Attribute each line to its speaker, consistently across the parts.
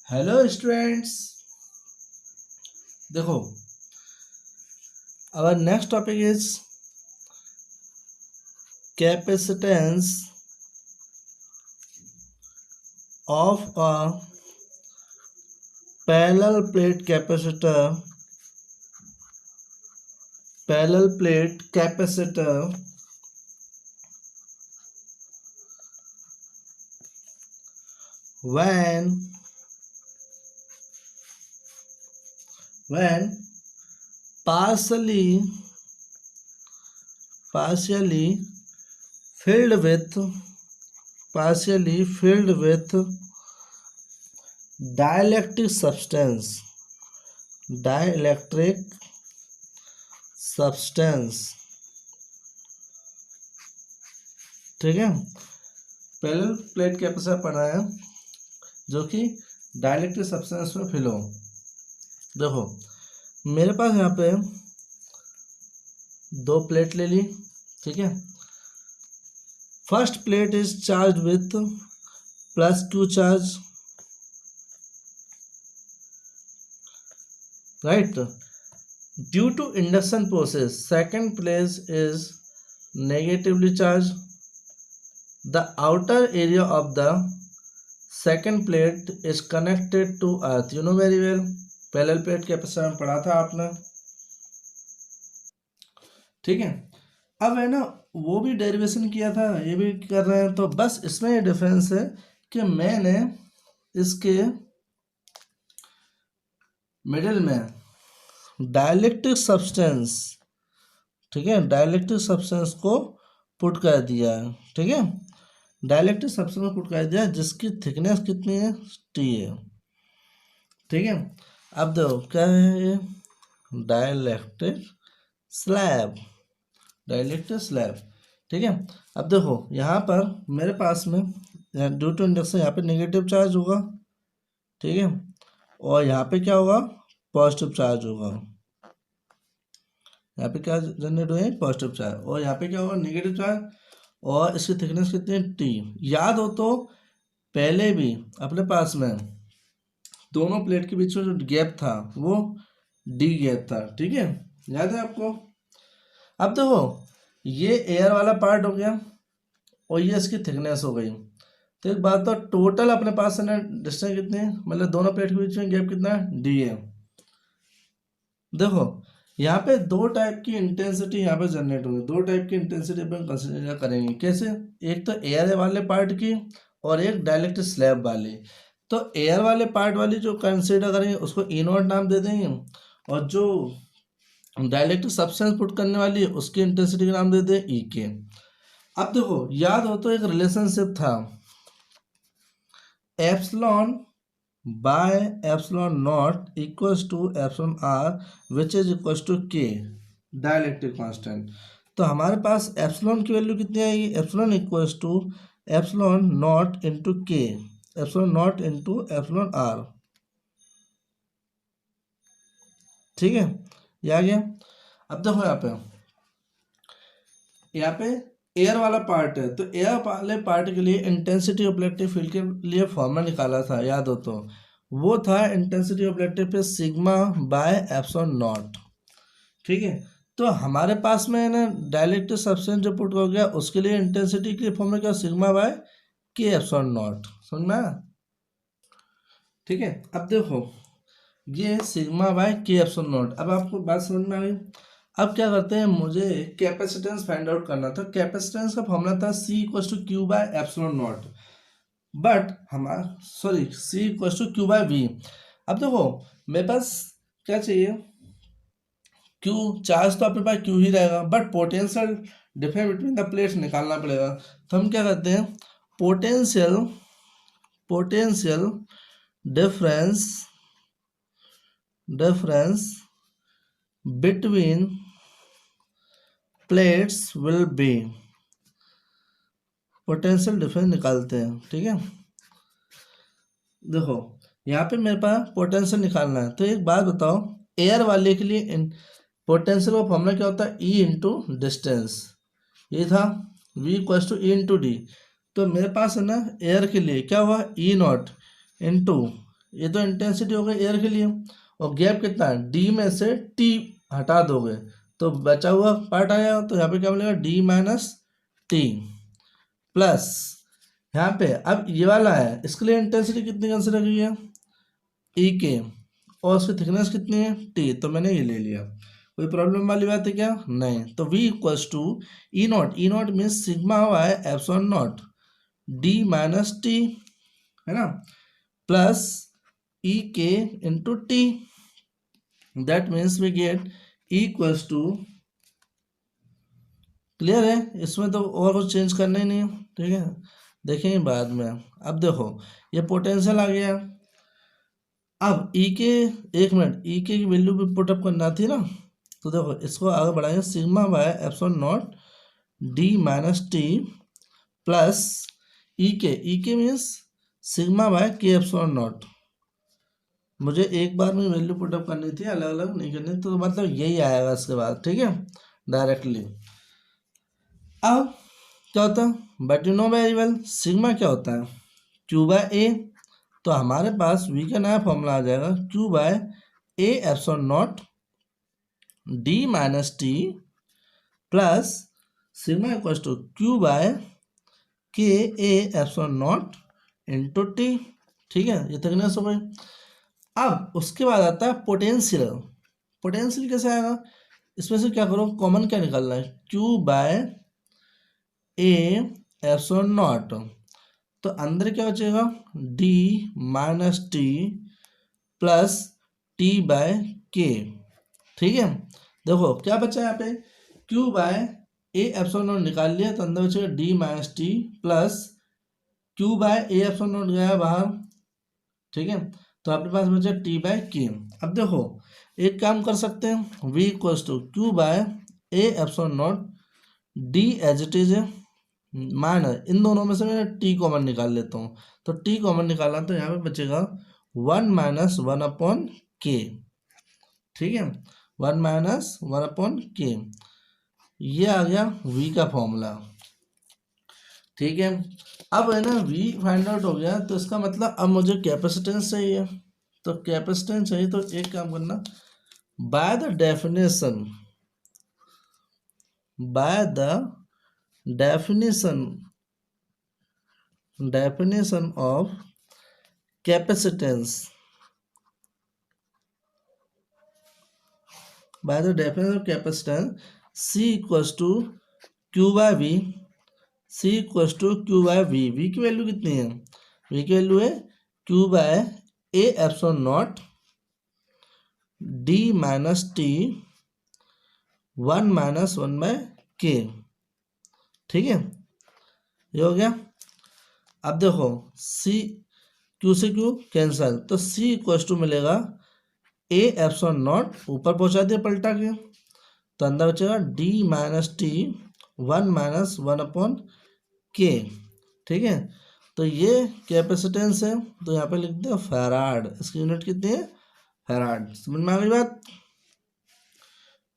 Speaker 1: Hello students, देखो our next topic is capacitance of a parallel plate capacitor when partially filled with dielectric substance। ठीक है, parallel plate capacitor पढ़ा है जो कि डाइलेक्ट्रिक सब्सटेंस में फिल हो। देखो मेरे पास यहाँ पे दो प्लेट ले ली, ठीक है। First plate is charge with +q charge, right, due to induction process. Second plate is negatively charge. The outer area of the second plate is connected to earth. You know very well, parallel plate capacitor में पढ़ा था आपने, ठीक है। अब है ना, वो भी डेरिवेशन किया था, ये भी कर रहे हैं, तो बस इसमें ये डिफरेंस है कि मैंने इसके मिडिल में डाइलेक्ट्रिक सब्सटेंस, ठीक है, डाइलेक्ट्रिक सब्सटेंस को पुट कर दिया है, ठीक है। डाइलेक्ट्रिक सब्सटेंस को पुट कर दिया जिसकी थिकनेस कितनी है, T है, ठीक है। अब देखो क्या है ये, डाइलेक्ट्रिक स्लैब, ठीक है। अब देखो यहाँ पर मेरे पास में ड्यू टू इंडक्शन यहाँ पे नेगेटिव चार्ज होगा, ठीक है, और यहाँ पे क्या होगा, पॉजिटिव चार्ज होगा। यहाँ पे क्या जनरेट हुए, पॉजिटिव चार्ज, और यहाँ पे क्या होगा, नेगेटिव चार्ज, और इसकी थिकनेस कितनी है, T। याद हो तो पहले भी अपने पास में दोनों प्लेट के बीच में जो गैप था वो D गैप था, ठीक है, याद है आपको। अब देखो ये एयर वाला पार्ट हो गया और ये इसकी थिकनेस हो गई, तो एक बात तो टोटल अपने पास है ना डिस्टेंस कितनी है, मतलब दोनों प्लेट के बीच में गैप कितना है, D है। देखो यहाँ पे दो टाइप की इंटेंसिटी यहाँ पे जनरेट होगी, दो टाइप की इंटेंसिटी अपन कंसिडर करेंगे। कैसे, एक तो एयर वाले पार्ट की और एक डाइलेक्ट्रिक स्लैब वाली। तो एयर वाले पार्ट वाली जो कंसिडर करेंगे उसको E0 नाम दे देंगे, और जो डाइलेक्ट्रिक सब्सटेंस पुट करने वाली है उसकी इंटेंसिटी का नाम दे दें EK। अब देखो याद हो तो एक रिलेशनशिप था, epsilon by epsilon naught equals to epsilon R which is equals to K, dielectric constant. तो हमारे पास एप्सिलॉन की वैल्यू कितनी आएगी, epsilon equals to epsilon naught into K, epsilon naught into epsilon R, ठीक है, ये आ गया। अब देखो यहाँ पे एयर वाला पार्ट है, तो एयर वाले पार्ट के लिए इंटेंसिटी ऑफ इलेक्ट्रिक फील्ड के लिए फॉर्मूला निकाला था, याद हो तो, वो था intensity of electric field sigma by epsilon not, ठीक है। तो हमारे पास में है ना डाइलेक्ट्रिक सब्सटेंस जो पुट हो गया उसके लिए इंटेंसिटी के फॉर्मूला क्या, sigma bye K epsilon not, समझ में आया, ठीक है। अब देखो ये sigma bye K epsilon not, अब आपको बात समझ में आ गई। अब क्या करते हैं, मुझे कैपेसिटेंस फाइंड आउट करना था। कैपेसिटेंस का फॉर्मूला था C=Q bye epsilon not, but हमारा C=Q/V। अब देखो मेरे पास क्या चाहिए, Q, चार्ज तो अपने पास Q ही रहेगा, but potential difference between the plates निकालना पड़ेगा। तो हम क्या करते हैं, potential difference between plates will be, potential difference निकालते हैं, ठीक है। देखो यहाँ पे मेरे पास पोटेंशियल निकालना है, तो एक बात बताओ, एयर वाले के लिए पोटेंशियल का फॉर्मूला क्या होता है, E इंटू डिस्टेंस, ये था V=E इंटू D। तो मेरे पास है ना एयर के लिए क्या हुआ, E0 इंटू ये तो इंटेंसिटी हो गई एयर के लिए, और गैप कितना है, डी में से टी हटा दोगे तो बचा हुआ पार्ट आया, तो यहाँ पे क्या मिलेगा, डी माइनस टी प्लस यहाँ पे अब ये वाला है, इसके लिए इंटेंसिटी कितनी कंसिडर की है, ई के, और उसकी थिकनेस कितनी है, टी, तो मैंने ये ले लिया। कोई प्रॉब्लम वाली बात है क्या, नहीं। तो v equals to E naught means sigma Y epsilon naught D minus T, है ना, plus E K into T, that means we get equals to, clear है, इसमें तो और कुछ चेंज करना ही नहीं है, ठीक है, देखेंगे बाद में। अब देखो ये पोटेंशियल आ गया, अब ई के, एक मिनट, ई के की वैल्यू भी पुटअप करना थी ना, तो देखो इसको आगे बढ़ाएंगे, sigma by epsilon naught D minus T plus E के means sigma by K epsilon naught, मुझे एक बार में वैल्यू पुटअप करनी थी, अलग अलग नहीं करनी, तो मतलब यही आएगा इसके बाद, ठीक है, डायरेक्टली। अब क्या होता है, but you know very well sigma क्या होता है, क्यू बाय ए, तो हमारे पास वी का नया फॉर्मूला आ जाएगा, Q by A epsilon naught D minus T plus sigma equals to Q by K A epsilon naught into T, ठीक है, ये थिकनेस हो गई। अब उसके बाद आता है पोटेंशियल, पोटेंशियल कैसे आएगा, इसमें से क्या करो, कॉमन क्या निकालना है, Q by A epsilon naught, तो अंदर क्या बचेगा, D minus T plus T by K, ठीक है। देखो क्या बचा यहाँ पे, Q by A epsilon naught निकाल लिया, तो अंदर बचेगा D minus T plus Q by A epsilon naught गया बाहर, ठीक है, तो आपके पास बचा टी बाय के। अब देखो एक काम कर सकते हैं, V equals to Q by A epsilon naught D as it is है, माइनस इन दोनों में से मैं टी कॉमन निकाल लेता हूँ, तो टी कॉमन निकाला तो यहाँ पे बचेगा 1 माइनस 1 अपॉन के, ठीक है, 1 माइनस 1 अपॉन के, ये आ गया v का फॉर्मूला, ठीक है। अब है ना v फाइंड आउट हो गया, तो इसका मतलब अब मुझे कैपेसिटेंस चाहिए, तो कैपेसिटेंस चाहिए तो एक काम करना, by the definition of capacitance, by the definition of capacitance, C equals to Q by V, C equals to Q by V, V की वैल्यू कितनी है, V की वैल्यू है Q by A epsilon naught D minus T 1 minus 1 by K, ठीक है, ये हो गया। अब देखो C, Q से Q कैंसल, तो C इक्वल्स टू मिलेगा A एप्सिलॉन नॉट, ऊपर पहुंचा दिया पलटा के, तो अंदर बचेगा D minus T 1 minus 1 upon के, ठीक है, तो ये कैपेसिटेंस है, तो यहाँ पे लिख दो फैराड, इसकी यूनिट कितनी है, फैराड, समझ में आ गई बात,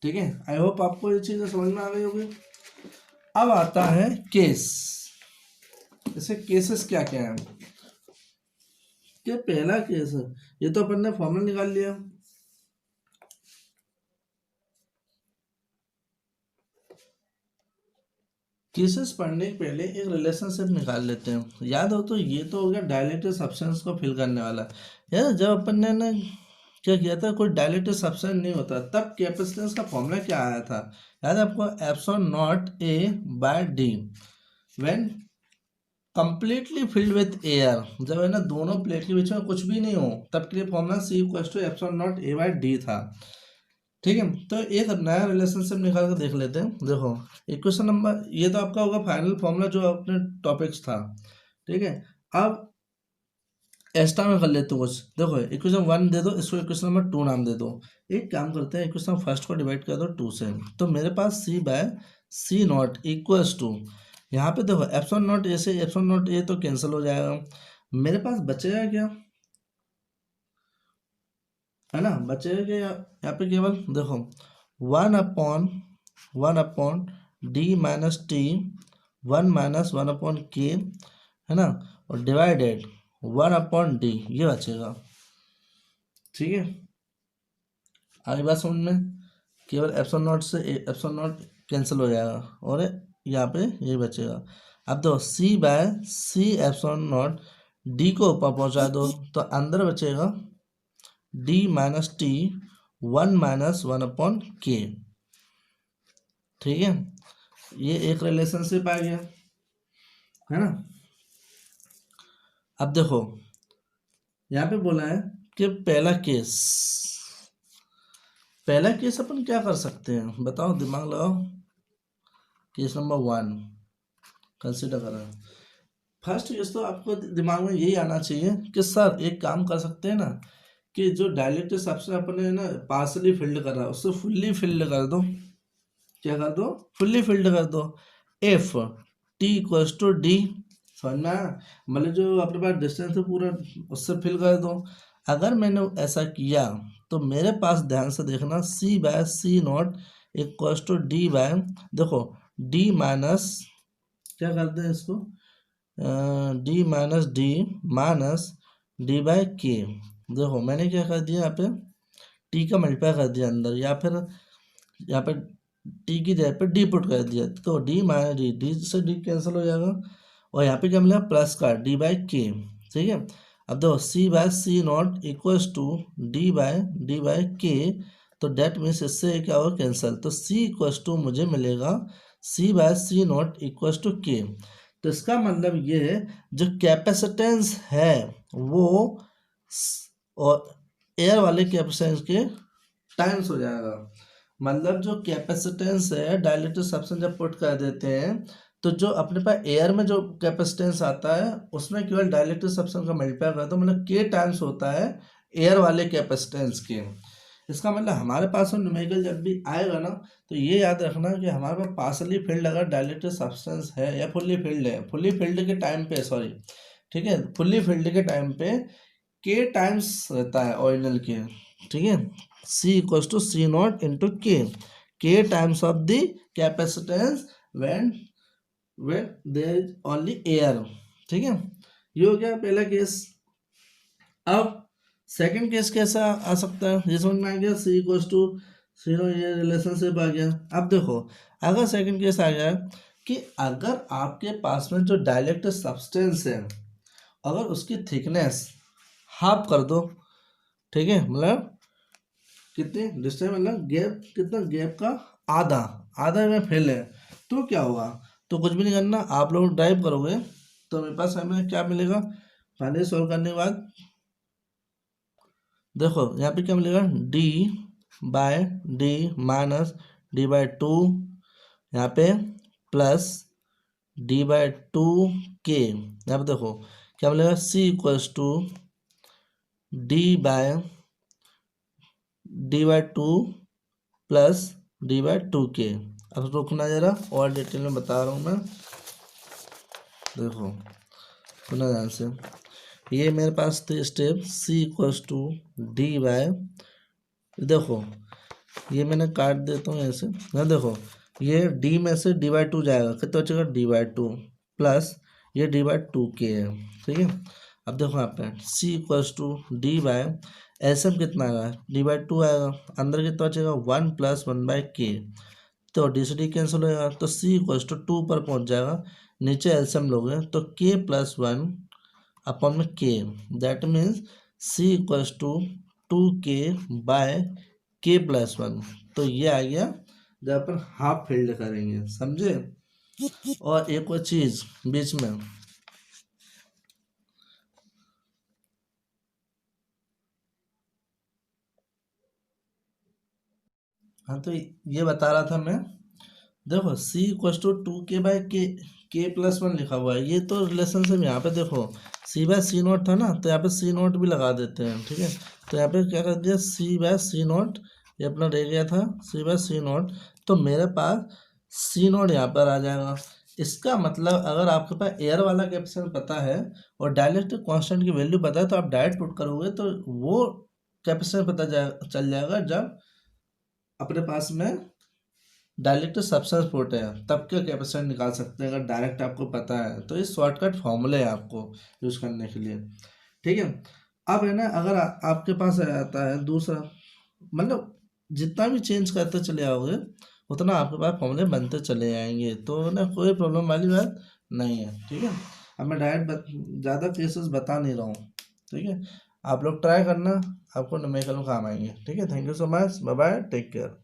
Speaker 1: ठीक है, आई होप आपको ये चीज़ें समझ में आ गई होगी। अब आता है केस, जैसे केसेस क्या क्या है, क्या पहला केस है, ये तो अपन ने फॉर्मूला निकाल लिया, केसेस पढ़ने के पहले एक रिलेशनशिप निकाल लेते हैं, याद हो तो, ये तो हो गया डायलेक्ट्रिक सब्सटेंस को फिल करने वाला, यार जब अपन ने ना क्या किया था, कोई डायलेक्ट्रिक सब्सटेंस नहीं होता तब कैपेसिटेंस का फॉर्मूला क्या आया था, याद है आपको, epsilon naught A by D when completely filled with air, जब है ना दोनों प्लेट के बीच में कुछ भी नहीं हो, तब के लिए formula C equals to epsilon naught A by D था, ठीक है। तो एक नया रिलेशनशिप निकाल कर देख लेते हैं, देखो इक्वेशन नंबर, ये तो आपका होगा फाइनल फॉर्मूला जो अपने टॉपिक्स था, ठीक है। अब एक्स्ट्रा में कर लेते हो कुछ, देखो इक्वेशन 1 दे दो, इसको इक्वेशन नंबर 2 नाम दे दो, एक काम करते हैं, इक्वेशन फर्स्ट को डिवाइड कर दो 2 से, तो मेरे पास C by C not equals to, यहाँ पे देखो एप्सिलॉन नॉट ए से एप्सिलॉन नॉट ए तो कैंसिल हो जाएगा, मेरे पास बचेगा क्या, है ना, बचेगा क्या यहाँ पे, केवल देखो 1 upon D minus T 1 minus 1 upon के, है ना, और डिवाइडेड 1 अपॉन डी, ये बचेगा, ठीक है, आगे बात समझ में। केवल एप्सिलॉन नॉट से एप्सिलॉन नॉट कैंसिल हो जाएगा और यहाँ पे ये बचेगा। अब दो C by C epsilon naught D को ऊपर पहुंचा दो तो अंदर बचेगा डी माइनस टी 1 - 1/k। ठीक है, ये एक रिलेशनशिप आ गया है ना। अब देखो यहाँ पे बोला है कि पहला केस अपन क्या कर सकते हैं, बताओ, दिमाग लगाओ। केस नंबर 1 कंसिडर करें। फर्स्ट केस तो आपको दिमाग में यही आना चाहिए कि सर एक काम कर सकते हैं ना, कि जो डायलेक्ट्रिक सब्सटेंस अपने ना पार्सली फिल्ड कर रहा है उसको फुल्ली फिल्ड कर दो। क्या कर दो? फुल्ली फिल्ड कर दो। If T equals to D, समझ में आया? मतलब जो अपने पास डिस्टेंस है पूरा उससे फिल कर दो। अगर मैंने ऐसा किया तो मेरे पास ध्यान से देखना C by C not equals to D by, देखो डी माइनस, क्या करते हैं इसको, D minus D minus D by K. देखो मैंने क्या कर दिया, यहाँ पे टी का मल्टीप्लाई कर दिया अंदर, या फिर यहाँ पे टी की जगह पे डी पुट कर दिया तो डी माइनस डी, डी से डी कैंसिल हो जाएगा और यहाँ पे क्या मिलेगा प्लस का डी बाय के। ठीक है, अब देखो C by C not equals to D by K, तो डेट मीन्स इससे क्या होगा कैंसिल, तो सी इक्वल्स टू मुझे मिलेगा C by C not equals to K. तो इसका मतलब ये है जो कैपेसिटेंस है वो और एयर वाले कैपेसिटेंस के टाइम्स हो जाएगा। मतलब जो कैपेसिटेंस है डायलेक्ट्रिक सब्सटेंस जब पुट कर देते हैं तो जो अपने पास एयर में जो कैपेसिटेंस आता है उसमें केवल डायलेक्ट्रिक सब्सटेंस का मल्टीप्लाई कर दो, मतलब के टाइम्स होता है एयर वाले कैपेसिटेंस के। इसका मतलब हमारे पास न्यूमेरिकल जब भी आएगा ना तो ये याद रखना कि हमारे पास पार्सली फिल्ड अगर डायलेक्ट्रिक सब्सटेंस है या फुल्ली फिल्ड है, फुल्ली फिल्ड के टाइम पे, सॉरी ठीक है, फुल्ली फिल्ड के टाइम पे के टाइम्स रहता है ओरिजिनल के। ठीक है, C equals to C not into K times of the capacitance when there is only air. ठीक है, ये हो गया पहला केस। अब सेकंड केस कैसा आ सकता है, ये समझ में आ गया, C equals to C naught, ये रिलेशनशिप आ गया। अब देखो अगर सेकंड केस आ गया कि अगर आपके पास में जो डायलेक्ट्रिक सब्सटेंस है अगर उसकी थिकनेस हाफ कर दो, ठीक है, मतलब कितने डिस्टेंस, मतलब गैप कितना, गैप का आधा में फेल है, तो क्या होगा, तो कुछ भी नहीं करना, आप लोग ड्राइव करोगे तो मेरे पास हमें क्या मिलेगा, फाइनली सॉल्व करने के बाद देखो यहाँ पे क्या मिलेगा, D by D minus D by two, यहाँ पे प्लस डी बाय टू के। यहाँ पे देखो क्या मिलेगा, C equals to D by two plus D by two K. अब रुकना जरा और डिटेल में बता रहा हूँ मैं, देखो सुना ध्यान से। ये मेरे पास थे step, C equals to D by, देखो ये मैंने काट देता हूँ ऐसे ना, देखो ये डी में से डी बाय टू जाएगा, कितना बचेगा डी बाय टू प्लस ये डी बाय टू के है। ठीक है, अब देखो यहाँ पे C equals to D by SM कितना आएगा, डी बाय टू आएगा, अंदर कितना बचेगा 1+1/k, तो डी से डी कैंसिल हो जाएगा, तो सी इक्वल्स टू 2 पर पहुँच जाएगा, नीचे एलसीएम लोगे तो k+1 में k, that means C equals to 2k/k+1। तो ये आ गया जब अपन हाफ फील्ड करेंगे, समझे। और एक और चीज बीच में, हाँ तो ये बता रहा था मैं, देखो C इक्वल्स टू 2k/k+1 लिखा हुआ है, ये तो रिलेशनशिप यहाँ पे देखो C बाय सी नॉट था ना, तो यहाँ पे सी नॉट भी लगा देते हैं। ठीक है, तो यहाँ पे क्या कर दिया, C बाय सी नॉट, ये अपना रह गया था C बाय सी नॉट, तो मेरे पास सी नॉट यहाँ पर आ जाएगा। इसका मतलब अगर आपके पास एयर वाला कैपेसिटेंस पता है और डायलेक्ट्रिक कांस्टेंट की वैल्यू पता है तो आप डायरेक्ट पुट करोगे तो वो कैपेसिटेंस पता चल जाएगा जब अपने पास में डायरेक्ट सब्सटेंस पुट है, तब क्या कैपेसिटेंस निकाल सकते हैं अगर डायरेक्ट आपको पता है, तो ये शॉर्टकट फॉर्मूले है आपको यूज़ करने के लिए। ठीक है, अब है ना, अगर आपके पास आता है दूसरा, मतलब जितना भी चेंज करते चले आओगे उतना आपके पास फॉर्मूले बनते चले आएंगे, तो ना कोई प्रॉब्लम वाली बात नहीं है। ठीक है, अब मैं डायरेक्ट ज़्यादा केसेस बता नहीं रहा हूँ। ठीक है, आप लोग ट्राई करना, आपको न्यूमेरिकल में काम आएंगे। ठीक है, thank you so much, bye bye, take care.